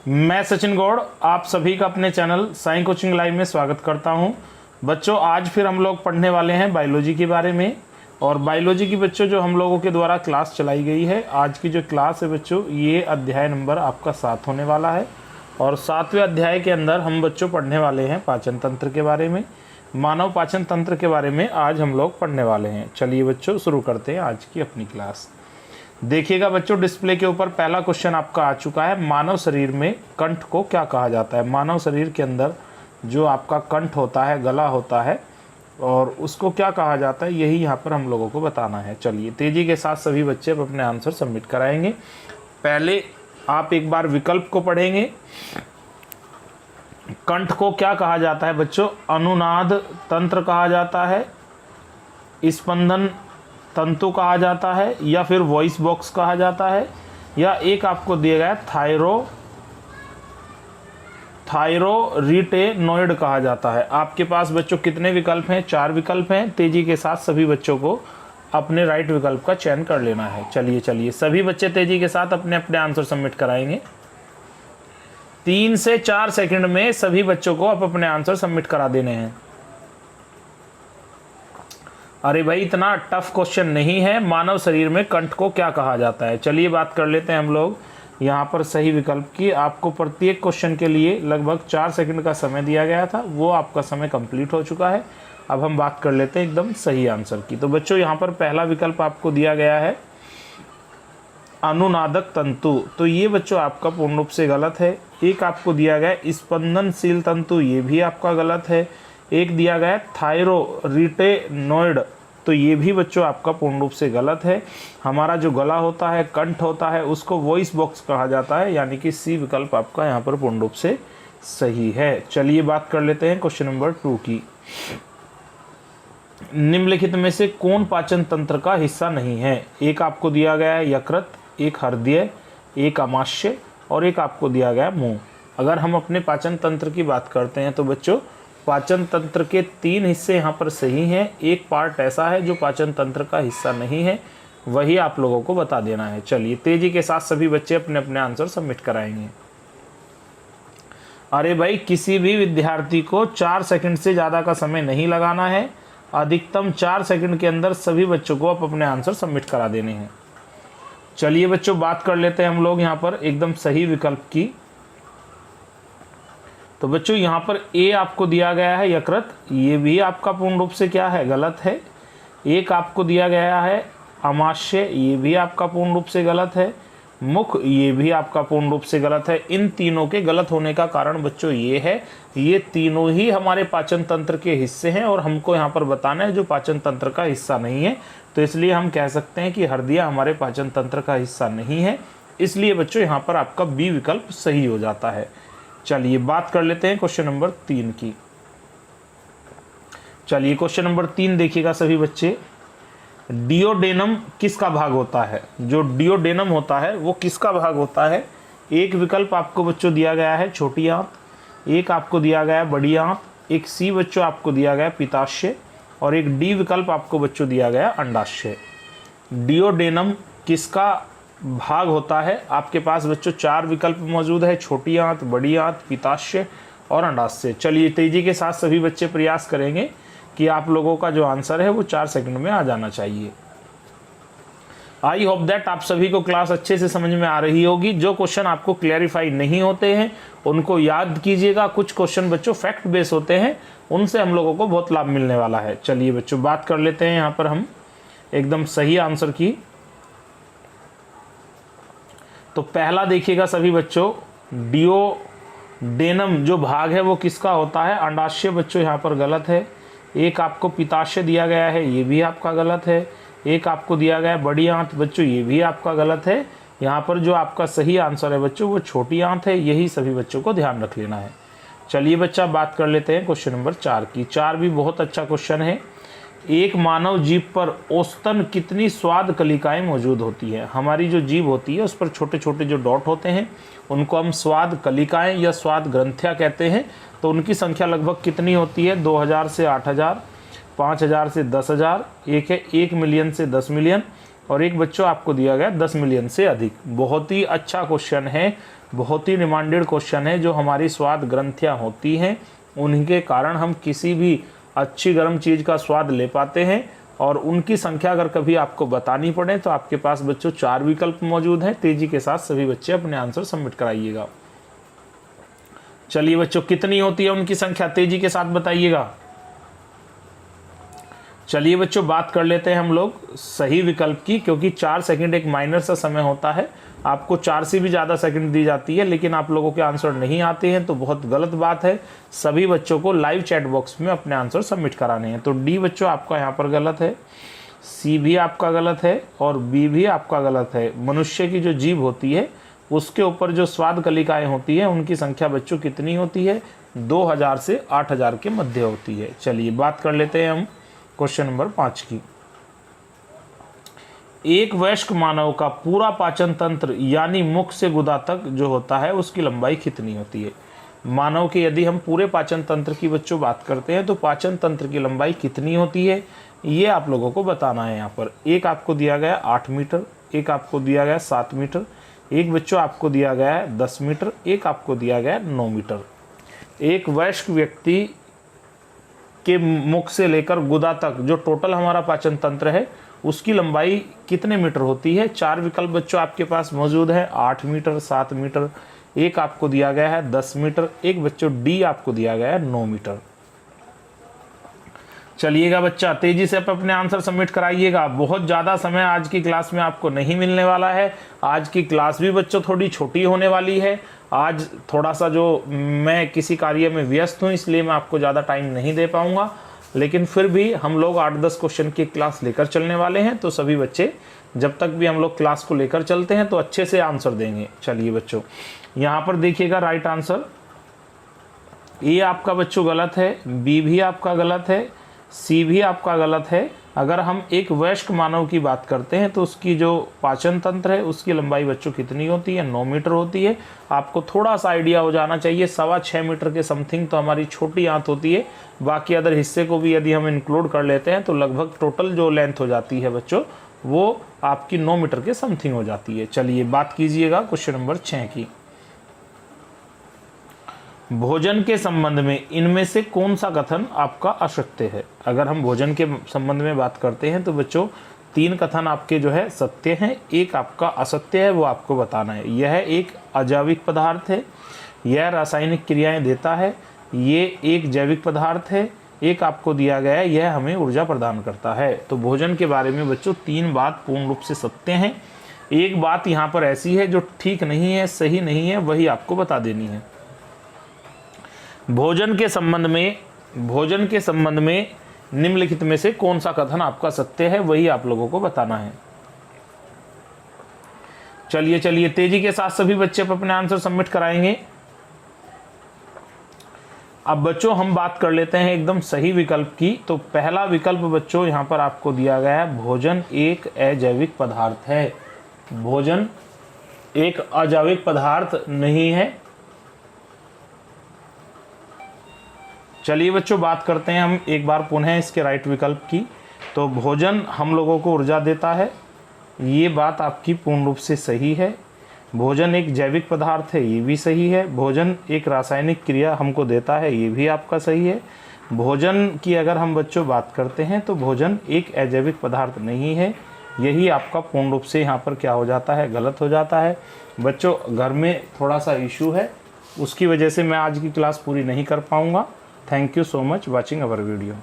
मैं सचिन गौड़ आप सभी का अपने चैनल साई कोचिंग लाइव में स्वागत करता हूं। बच्चों आज फिर हम लोग पढ़ने वाले हैं बायोलॉजी के बारे में। और बायोलॉजी की बच्चों जो हम लोगों के द्वारा क्लास चलाई गई है, आज की जो क्लास है बच्चों, ये अध्याय नंबर आपका 7 होने वाला है। और 7वें अध्याय के अंदर हम बच्चों पढ़ने वाले हैं पाचन तंत्र के बारे में, मानव पाचन तंत्र के बारे में आज हम लोग पढ़ने वाले हैं। चलिए बच्चों शुरू करते हैं आज की अपनी क्लास। देखिएगा बच्चों, डिस्प्ले के ऊपर पहला क्वेश्चन आपका आ चुका है। मानव शरीर में कंठ को क्या कहा जाता है? मानव शरीर के अंदर जो आपका कंठ होता है, गला होता है, और उसको क्या कहा जाता है, यही यहाँ पर हम लोगों को बताना है। चलिए तेजी के साथ सभी बच्चे अब अपने आंसर सबमिट कराएंगे। पहले आप एक बार विकल्प को पढ़ेंगे। कंठ को क्या कहा जाता है बच्चों? अनुनाद तंत्र कहा जाता है, स्पंदन तंतु कहा जाता है, या फिर वॉइस बॉक्स कहा जाता है, या एक आपको दिया गया थायरोरिटेनॉइड कहा जाता है। आपके पास बच्चों कितने विकल्प हैं? 4 विकल्प हैं। तेजी के साथ सभी बच्चों को अपने राइट विकल्प का चयन कर लेना है। चलिए सभी बच्चे तेजी के साथ अपने अपने आंसर सबमिट कराएंगे। 3 से 4 सेकंड में सभी बच्चों को आप अपने आंसर सबमिट करा देने हैं। अरे भाई इतना टफ क्वेश्चन नहीं है। मानव शरीर में कंठ को क्या कहा जाता है? चलिए बात कर लेते हैं हम लोग यहाँ पर सही विकल्प की। आपको प्रत्येक क्वेश्चन के लिए लगभग 4 सेकंड का समय दिया गया था, वो आपका समय कंप्लीट हो चुका है। अब हम बात कर लेते हैं एकदम सही आंसर की। तो बच्चों यहाँ पर पहला विकल्प आपको दिया गया है अनुनादक तंतु, तो ये बच्चों आपका पूर्ण रूप से गलत है। एक आपको दिया गया स्पंदनशील तंतु, ये भी आपका गलत है। एक दिया गया थायरोरिटेनॉइड, तो ये भी बच्चों आपका पूर्ण रूप से गलत है। हमारा जो गला होता है, कंठ होता है, उसको वॉइस बॉक्स कहा जाता है, यानी कि सी विकल्प आपका यहाँ पर पूर्ण रूप से सही है। चलिए बात कर लेते हैं क्वेश्चन नंबर 2 की। निम्नलिखित में से कौन पाचन तंत्र का हिस्सा नहीं है? एक आपको दिया गया है यकृत, एक हृदय, एक आमाशय, और एक आपको दिया गया मुंह। अगर हम अपने पाचन तंत्र की बात करते हैं तो बच्चों पाचन तंत्र के 3 हिस्से यहाँ पर सही हैं। एक पार्ट ऐसा है जो पाचन तंत्र का हिस्सा नहीं है, वही आप लोगों को बता देना है। चलिए तेजी के साथ सभी बच्चे अपने अपने आंसर सबमिट कराएंगे। अरे भाई किसी भी विद्यार्थी को 4 सेकंड से ज़्यादा का समय नहीं लगाना है। अधिकतम 4 सेकंड के अंदर सभी बच्चों को आप अपने आंसर सबमिट करा देने हैं। चलिए बच्चों बात कर लेते हैं हम लोग यहाँ पर एकदम सही विकल्प की। तो बच्चों यहाँ पर ए आपको दिया गया है यकृत, ये भी आपका पूर्ण रूप से क्या है? गलत है। एक आपको दिया गया है आमाशय, ये भी आपका पूर्ण रूप से गलत है। मुख, ये भी आपका पूर्ण रूप से गलत है। इन तीनों के गलत होने का कारण बच्चों ये है, ये तीनों ही हमारे पाचन तंत्र के हिस्से हैं और हमको यहाँ पर बताना है जो पाचन तंत्र का हिस्सा नहीं है। तो इसलिए हम कह सकते हैं कि हृदय हमारे पाचन तंत्र का हिस्सा नहीं है। इसलिए बच्चों यहाँ पर आपका बी विकल्प सही हो जाता है। चलिए बात कर लेते हैं क्वेश्चन नंबर 3 की। चलिए क्वेश्चन नंबर 3 देखिएगा सभी बच्चे। डियोडेनम किसका भाग होता है? जो डियोडेनम होता है वो किसका भाग होता है? एक विकल्प आपको बच्चों दिया गया है छोटी आंत, एक आपको दिया गया है बड़ी आंत, एक सी बच्चों आपको दिया गया है पित्ताशय, और एक डी विकल्प आपको बच्चों दिया गया अंडाशय। डियोडेनम किसका भाग होता है? आपके पास बच्चों 4 विकल्प मौजूद है, छोटी आंत, बड़ी आंत, पित्ताशय और अंडाशय। चलिए तेजी के साथ सभी बच्चे प्रयास करेंगे कि आप लोगों का जो आंसर है वो 4 सेकंड में आ जाना चाहिए। आई होप दैट आप सभी को क्लास अच्छे से समझ में आ रही होगी। जो क्वेश्चन आपको क्लैरिफाई नहीं होते हैं उनको याद कीजिएगा। कुछ क्वेश्चन बच्चों फैक्ट बेस होते हैं, उनसे हम लोगों को बहुत लाभ मिलने वाला है। चलिए बच्चों बात कर लेते हैं यहाँ पर हम एकदम सही आंसर की। तो पहला देखिएगा सभी बच्चों, डियोडेनम जो भाग है वो किसका होता है? अंडाशय बच्चों यहाँ पर गलत है। एक आपको पित्ताशय दिया गया है, ये भी आपका गलत है। एक आपको दिया गया है बड़ी आंत बच्चों, ये भी आपका गलत है। यहाँ पर जो आपका सही आंसर है बच्चों वो छोटी आंत है, यही सभी बच्चों को ध्यान रख लेना है। चलिए बच्चा बात कर लेते हैं क्वेश्चन नंबर 4 की। 4 भी बहुत अच्छा क्वेश्चन है। एक मानव जीभ पर औसतन कितनी स्वाद कलिकाएं मौजूद होती है? हमारी जो जीभ होती है उस पर छोटे छोटे जो डॉट होते हैं उनको हम स्वाद कलिकाएं या स्वाद ग्रंथियां कहते हैं। तो उनकी संख्या लगभग कितनी होती है? 2000 से 8000, 5000 से 10,000, एक है 1 मिलियन से 10 मिलियन, और एक बच्चों आपको दिया गया 10 मिलियन से अधिक। बहुत ही अच्छा क्वेश्चन है। बहुत ही डिमांडेड क्वेश्चन है। जो हमारी स्वाद ग्रंथियाँ होती हैं उनके कारण हम किसी भी अच्छी गर्म चीज़ का स्वाद ले पाते हैं, और उनकी संख्या अगर कभी आपको बतानी पड़े तो आपके पास बच्चों 4 विकल्प मौजूद हैं। तेजी के साथ सभी बच्चे अपने आंसर सबमिट कराइएगा। चलिए बच्चों, कितनी होती है उनकी संख्या, तेजी के साथ बताइएगा। चलिए बच्चों, बात कर लेते हैं हम लोग सही विकल्प की, क्योंकि 4 सेकंड एक माइनर सा समय होता है। आपको 4 से भी ज़्यादा सेकंड दी जाती है, लेकिन आप लोगों के आंसर नहीं आते हैं तो बहुत गलत बात है। सभी बच्चों को लाइव चैट बॉक्स में अपने आंसर सबमिट कराने हैं। तो डी बच्चों आपका यहाँ पर गलत है, सी भी आपका गलत है और बी भी आपका गलत है। मनुष्य की जो जीभ होती है उसके ऊपर जो स्वाद कलिकाएँ होती हैं उनकी संख्या बच्चों कितनी होती है, 2000 से 8000 के मध्य होती है। चलिए बात कर लेते हैं हम क्वेश्चन नंबर 5 की। एक वयस्क मानव का पूरा पाचन तंत्र यानी मुख से गुदा तक जो होता है उसकी लंबाई कितनी होती है। मानव के यदि हम पूरे पाचन तंत्र की बच्चों बात करते हैं तो पाचन तंत्र की लंबाई कितनी होती है ये आप लोगों को बताना है। यहाँ पर एक आपको दिया गया 8 मीटर, एक आपको दिया गया 7 मीटर, एक बच्चों आपको दिया गया है 10 मीटर, एक आपको दिया गया 9 मीटर। एक वयस्क व्यक्ति के मुख से लेकर गुदा तक जो टोटल हमारा पाचन तंत्र है उसकी लंबाई कितने मीटर होती है। 4 विकल्प बच्चों आपके पास मौजूद है, 8 मीटर, 7 मीटर, एक आपको दिया गया है 10 मीटर, एक बच्चों डी आपको दिया गया है 9 मीटर। चलिएगा बच्चा, तेजी से आप अपने आंसर सबमिट कराइएगा। बहुत ज़्यादा समय आज की क्लास में आपको नहीं मिलने वाला है। आज की क्लास भी बच्चों थोड़ी छोटी होने वाली है। आज थोड़ा सा जो मैं किसी कार्य में व्यस्त हूँ इसलिए मैं आपको ज़्यादा टाइम नहीं दे पाऊँगा, लेकिन फिर भी हम लोग 8-10 क्वेश्चन की क्लास लेकर चलने वाले हैं। तो सभी बच्चे जब तक भी हम लोग क्लास को लेकर चलते हैं तो अच्छे से आंसर देंगे। चलिए बच्चों, यहाँ पर देखिएगा राइट आंसर ए आपका बच्चों गलत है, बी भी आपका गलत है, सी भी आपका गलत है। अगर हम एक वयस्क मानव की बात करते हैं तो उसकी जो पाचन तंत्र है उसकी लंबाई बच्चों कितनी होती है, 9 मीटर होती है। आपको थोड़ा सा आइडिया हो जाना चाहिए, 6.25 मीटर के समथिंग तो हमारी छोटी आंत होती है। बाकी अदर हिस्से को भी यदि हम इंक्लूड कर लेते हैं तो लगभग टोटल जो लेंथ हो जाती है बच्चों वो आपकी 9 मीटर के समथिंग हो जाती है। चलिए बात कीजिएगा क्वेश्चन नंबर 6 की। भोजन के संबंध में इनमें से कौन सा कथन आपका असत्य है। अगर हम भोजन के संबंध में बात करते हैं तो बच्चों 3 कथन आपके जो है सत्य हैं, एक आपका असत्य है, वो आपको बताना है। यह एक अजैविक पदार्थ है, यह रासायनिक क्रियाएं देता है, ये एक जैविक पदार्थ है, एक आपको दिया गया है यह हमें ऊर्जा प्रदान करता है। तो भोजन के बारे में बच्चों 3 बात पूर्ण रूप से सत्य हैं। एक बात यहाँ पर ऐसी है जो ठीक नहीं है, सही नहीं है, वही आपको बता देनी है। भोजन के संबंध में निम्नलिखित में से कौन सा कथन आपका सत्य है वही आप लोगों को बताना है। चलिए तेजी के साथ सभी बच्चे अपने आंसर सबमिट कराएंगे। अब बच्चों हम बात कर लेते हैं एकदम सही विकल्प की। तो पहला विकल्प बच्चों यहाँ पर आपको दिया गया है, भोजन एक अजैविक पदार्थ है। भोजन एक अजैविक पदार्थ नहीं है। चलिए बच्चों बात करते हैं हम एक बार पुनः इसके राइट विकल्प की। तो भोजन हम लोगों को ऊर्जा देता है, ये बात आपकी पूर्ण रूप से सही है। भोजन एक जैविक पदार्थ है, ये भी सही है। भोजन एक रासायनिक क्रिया हमको देता है, ये भी आपका सही है। भोजन की अगर हम बच्चों बात करते हैं तो भोजन एक अजैविक पदार्थ नहीं है, यही आपका पूर्ण रूप से यहाँ पर क्या हो जाता है, गलत हो जाता है। बच्चों घर में थोड़ा सा इशू है, उसकी वजह से मैं आज की क्लास पूरी नहीं कर पाऊँगा। Thank you so much watching our video.